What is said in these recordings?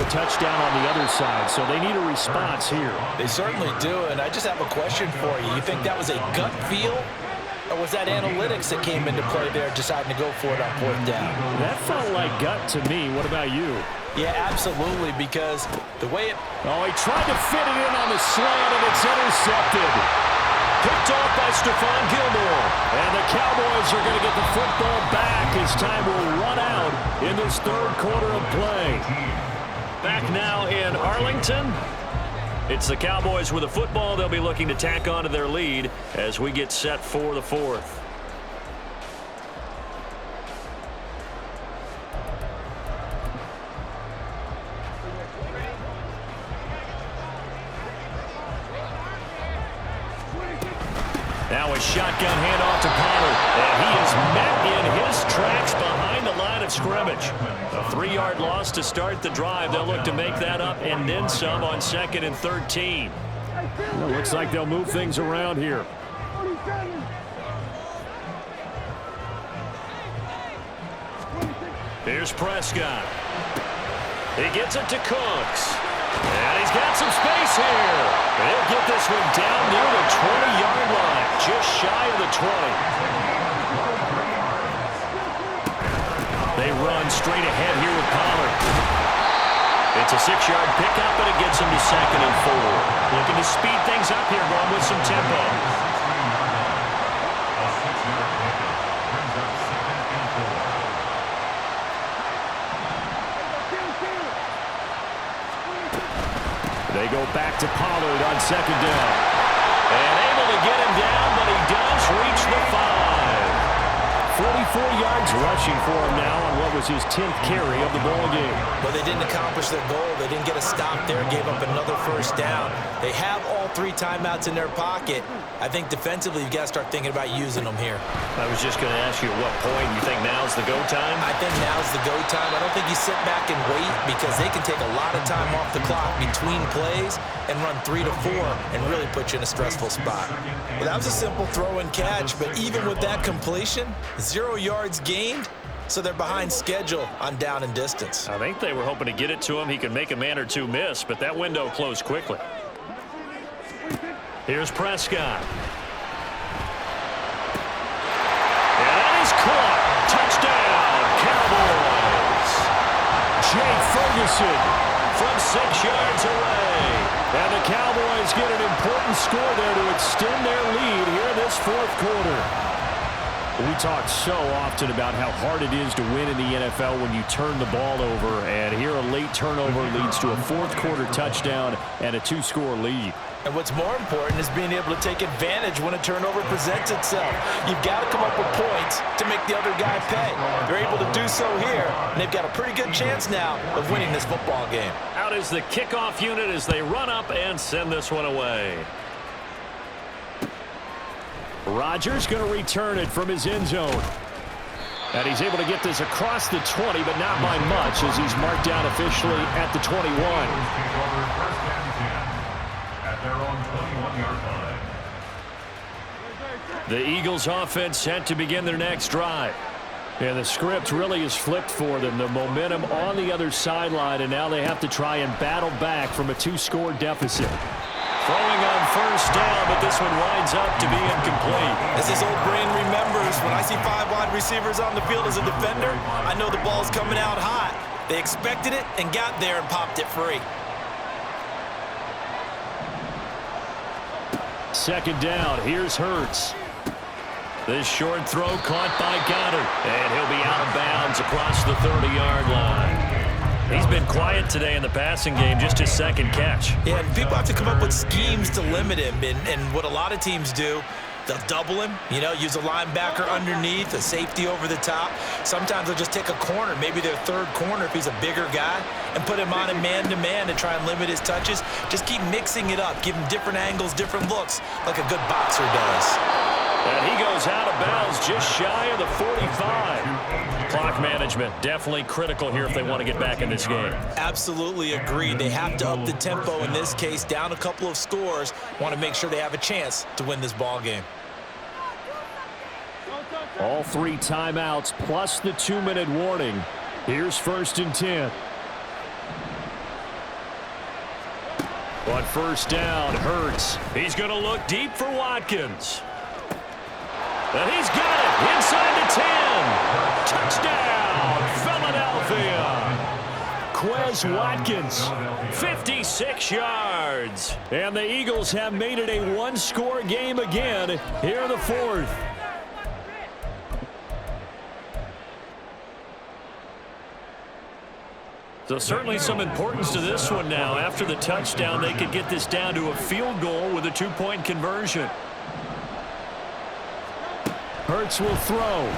the touchdown on the other side, so they need a response here. They certainly do, and I just have a question for you. You think that was a gut feel, or was that analytics that came into play there deciding to go for it on 4th down? That felt like gut to me. What about you? Yeah, absolutely, because the way it... Oh, he tried to fit it in on the slant, and it's intercepted. Picked off by Stephon Gilmore. And the Cowboys are going to get the football back as time will run out in this 3rd quarter of play. Back now in Arlington. It's the Cowboys with the football. They'll be looking to tack on to their lead as we get set for the 4th. Now a shotgun handoff to Pollard, and he is met in his tracks behind the line of scrimmage. A 3-yard loss to start the drive. They'll look to make that up and then some on 2nd and 13. Well, looks like they'll move things around here. Here's Prescott. He gets it to Cooks. And he's got some space here. He'll get this one down near the 20-yard line, just shy of the 20. They run straight ahead here with Pollard. It's a 6-yard pickup, but it gets him to 2nd and 4. Looking to speed things up here, going with some tempo. They go back to Pollard on 2nd down. And able to get him down, but he does reach the 5. 44 yards rushing for him now on what was his 10th carry of the ball game. But they didn't accomplish their goal. They didn't get a stop there, gave up another 1st down. They have all 3 timeouts in their pocket. I think defensively you've got to start thinking about using them here. I was just going to ask you at what point you think now's the go time? I think now's the go time. I don't think you sit back and wait because they can take a lot of time off the clock between plays and run 3 to 4 and really put you in a stressful spot. Well, that was a simple throw and catch, but even with that completion, 0 yards gained, so they're behind schedule on down and distance. I think they were hoping to get it to him. He could make a man or two miss, but that window closed quickly. Here's Prescott. And that is caught. Touchdown, Cowboys. Jay Ferguson from 6 yards away. And the Cowboys get an important score there to extend their lead here in this 4th quarter. We talk so often about how hard it is to win in the NFL when you turn the ball over, and here a late turnover leads to a 4th quarter touchdown and a 2-score lead. And what's more important is being able to take advantage when a turnover presents itself. You've got to come up with points to make the other guy pay. They're able to do so here, and they've got a pretty good chance now of winning this football game. Out is the kickoff unit as they run up and send this one away. Rodgers going to return it from his end zone. And he's able to get this across the 20, but not by much as he's marked down officially at the 21. The Eagles offense set to begin their next drive. And the script really is flipped for them. The momentum on the other sideline, and now they have to try and battle back from a 2-score deficit. Throwing on 1st down, but this one winds up to be incomplete. As his old brain remembers, when I see 5 wide receivers on the field as a defender, I know the ball's coming out hot. They expected it and got there and popped it free. 2nd down, here's Hurts. This short throw caught by Goddard, and he'll be out of bounds across the 30-yard line. He's been quiet today in the passing game, just his 2nd catch. Yeah, and people have to come up with schemes to limit him, and what a lot of teams do, they'll double him, use a linebacker underneath, a safety over the top. Sometimes they'll just take a corner, maybe their 3rd corner if he's a bigger guy, and put him on him man-to-man to try and limit his touches. Just keep mixing it up, give him different angles, different looks, like a good boxer does. And he goes out of bounds just shy of the 45. Clock management definitely critical here if they want to get back in this game. Absolutely agreed. They have to up the tempo in this case, down a couple of scores. Want to make sure they have a chance to win this ball game. All 3 timeouts plus the 2-minute warning. Here's 1st and 10. On first down, Hurts. He's going to look deep for Watkins. And he's got it inside the 10. Touchdown, Philadelphia. Quez Watkins, 56 yards. And the Eagles have made it a one-score game again here in the fourth. So certainly some importance to this one now. After the touchdown, they could get this down to a field goal with a two-point conversion. Hurts will throw.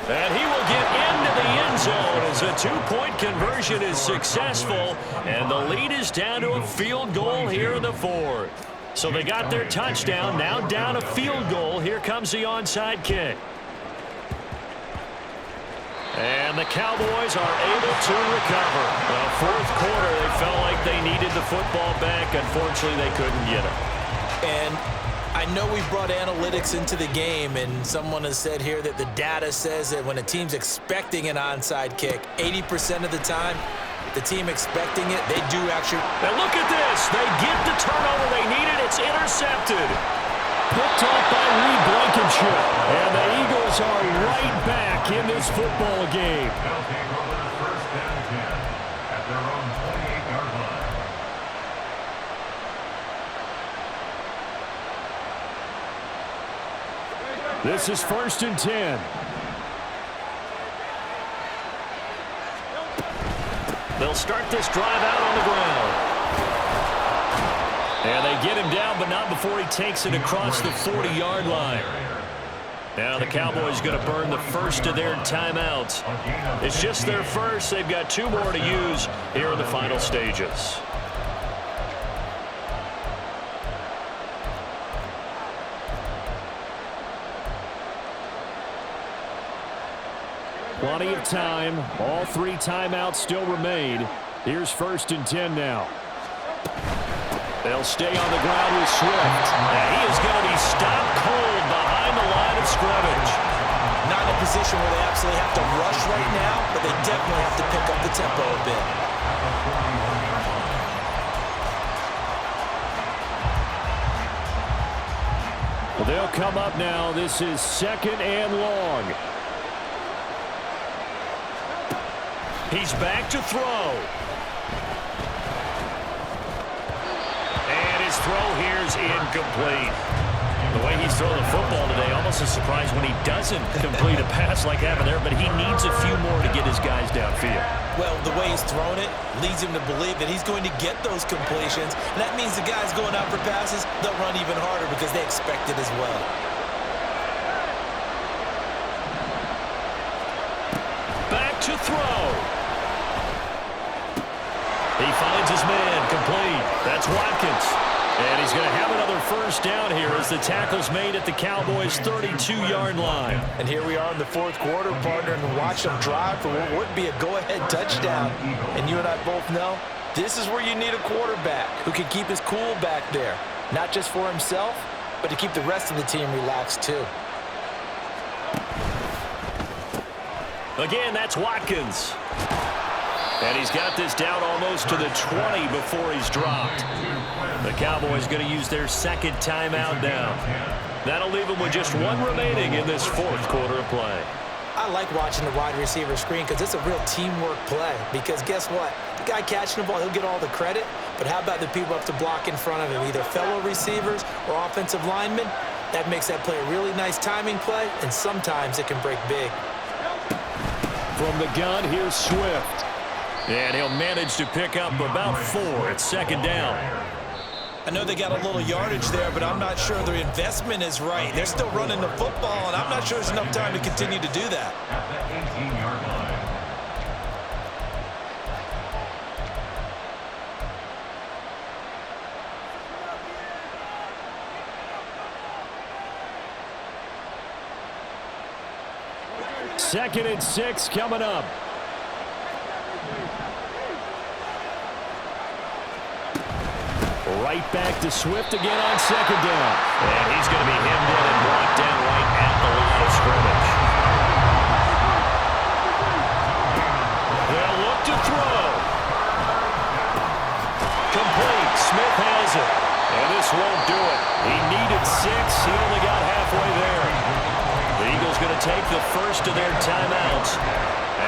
And he will get into the end zone as a two-point conversion is successful. And the lead is down to a field goal here in the fourth. So they got their touchdown, now down a field goal. Here comes the onside kick. And the Cowboys are able to recover. Well, fourth quarter, they felt like they needed the football back. Unfortunately, they couldn't get it. And I know we brought analytics into the game, and someone has said here that the data says that when a team's expecting an onside kick, 80% of the time, the team expecting it, they do actually. Now look at this. They get the turnover they needed. It's intercepted. Picked off by Reed Blankenship. And the Eagles are right back in this football game. This is 1st and 10. They'll start this drive out on the ground. And they get him down, but not before he takes it across the 40-yard line. Now the Cowboys going to burn the first of their timeouts. It's just their first. They've got two more to use here in the final stages. Plenty of time. All three timeouts still remain. Here's 1st and 10 now. They'll stay on the ground with Swift. And he is going to be stopped cold behind the line of scrimmage. Not in a position where they absolutely have to rush right now, but they definitely have to pick up the tempo a bit. Well, they'll come up now. This is 2nd and long. He's back to throw. And his throw here is incomplete. The way he's throwing the football today, almost a surprise when he doesn't complete a pass like happened there, but he needs a few more to get his guys downfield. Well, the way he's thrown it leads him to believe that he's going to get those completions, and that means the guys going out for passes, they'll run even harder because they expect it as well. Back to throw. He finds his man, complete. That's Watkins. And he's going to have another first down here as the tackle's made at the Cowboys' 32-yard line. And here we are in the fourth quarter, partner, and watch them drive for what would be a go-ahead touchdown. And you and I both know this is where you need a quarterback who can keep his cool back there, not just for himself, but to keep the rest of the team relaxed too. Again, that's Watkins. And he's got this down almost to the 20 before he's dropped. The Cowboys going to use their second timeout now. That'll leave them with just one remaining in this fourth quarter of play. I like watching the wide receiver screen because it's a real teamwork play. Because guess what? The guy catching the ball, he'll get all the credit. But how about the people up to block in front of him, either fellow receivers or offensive linemen? That makes that play a really nice timing play, and sometimes it can break big. From the gun, here's Swift. And he'll manage to pick up about 4 at second down. I know they got a little yardage there, but I'm not sure their investment is right. They're still running the football, and I'm not sure there's enough time to continue to do that. At the 18-yard line. Second and 6 coming up. Right back to Swift again on second down. And he's going to be hemmed in and blocked down right at the line of scrimmage. They'll look to throw. Complete. Smith does it. And this won't do it. He needed 6. He only got halfway there. The Eagles going to take the first of their timeouts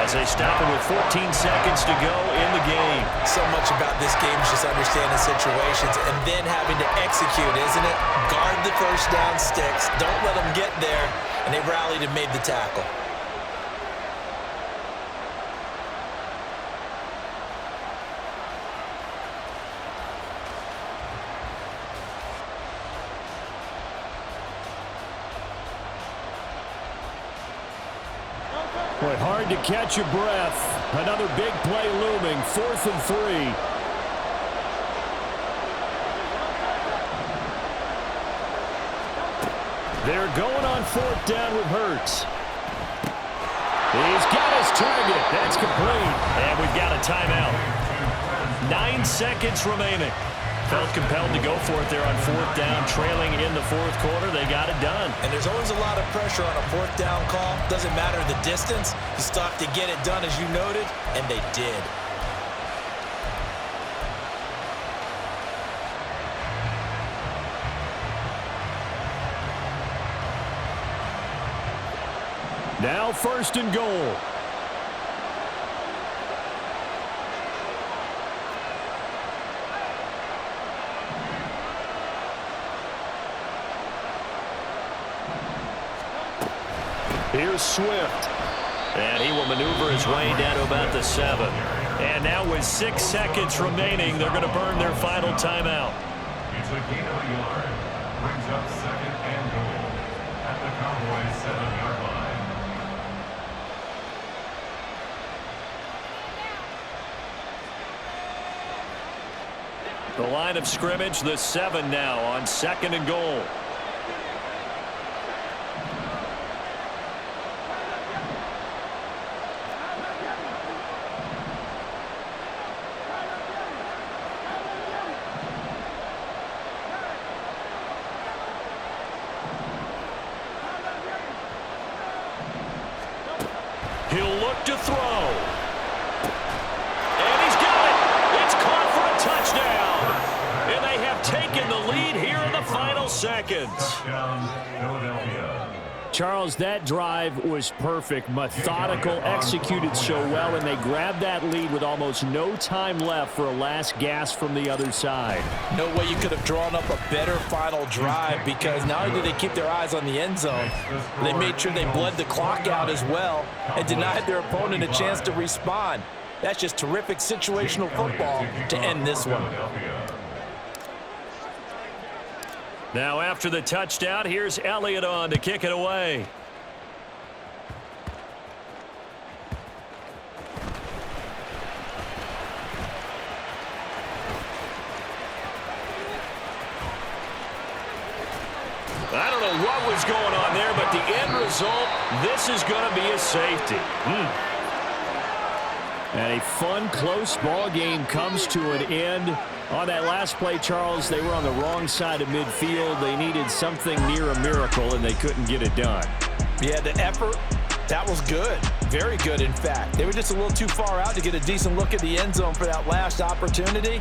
as they stop it with 14 seconds to go in the game. So much about this game is just understanding situations and then having to execute, isn't it? Guard the first down sticks. Don't let them get there. And they rallied and made the tackle. Boy, hard to catch your breath. Another big play looming. 4th and 3. They're going on 4th down with Hurts. He's got his target. That's complete. And we've got a timeout. 9 seconds remaining. Felt compelled to go for it there on 4th down, trailing in the 4th quarter. They got it done. And there's always a lot of pressure on a 4th down call. Doesn't matter the distance. You still have to get it done, as you noted, and they did. Now 1st and goal. Here's Swift. And he will maneuver his way down to about the 7. And now with 6 seconds remaining, they're going to burn their final timeout. It's a gain of a yard. Brings up 2nd and goal at the Cowboys 7-yard line. The line of scrimmage, the 7 now on 2nd and goal. He'll look to throw. And he's got it. It's caught for a touchdown. And they have taken the lead here in the final seconds. Touchdown, Philadelphia. Charles, that drive was perfect. Methodical, executed so well, and they grabbed that lead with almost no time left for a last gasp from the other side. No way you could have drawn up a better final drive, because not only did they keep their eyes on the end zone, they made sure they bled the clock out as well and denied their opponent a chance to respond. That's just terrific situational football to end this one. Now after the touchdown, here's Elliott on to kick it away. I don't know what was going on there, but the end result, this is going to be a safety. And a fun, close ball game comes to an end. On that last play, Charles, they were on the wrong side of midfield. They needed something near a miracle, and they couldn't get it done. Yeah, the effort, that was good. Very good, in fact. They were just a little too far out to get a decent look at the end zone for that last opportunity.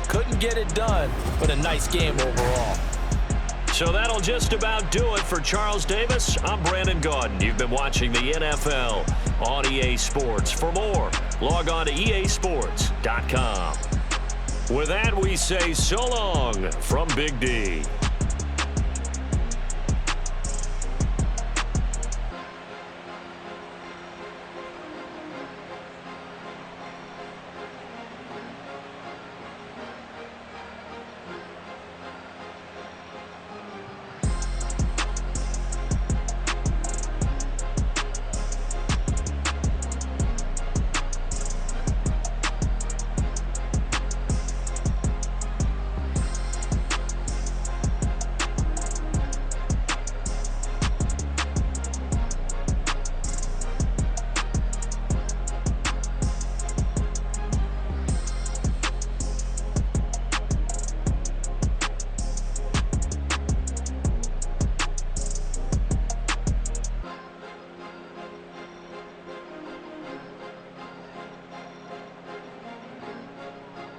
Couldn't get it done, but a nice game overall. So that'll just about do it for Charles Davis. I'm Brandon Gaudin. You've been watching the NFL on EA Sports. For more, log on to easports.com. With that, we say so long from Big D.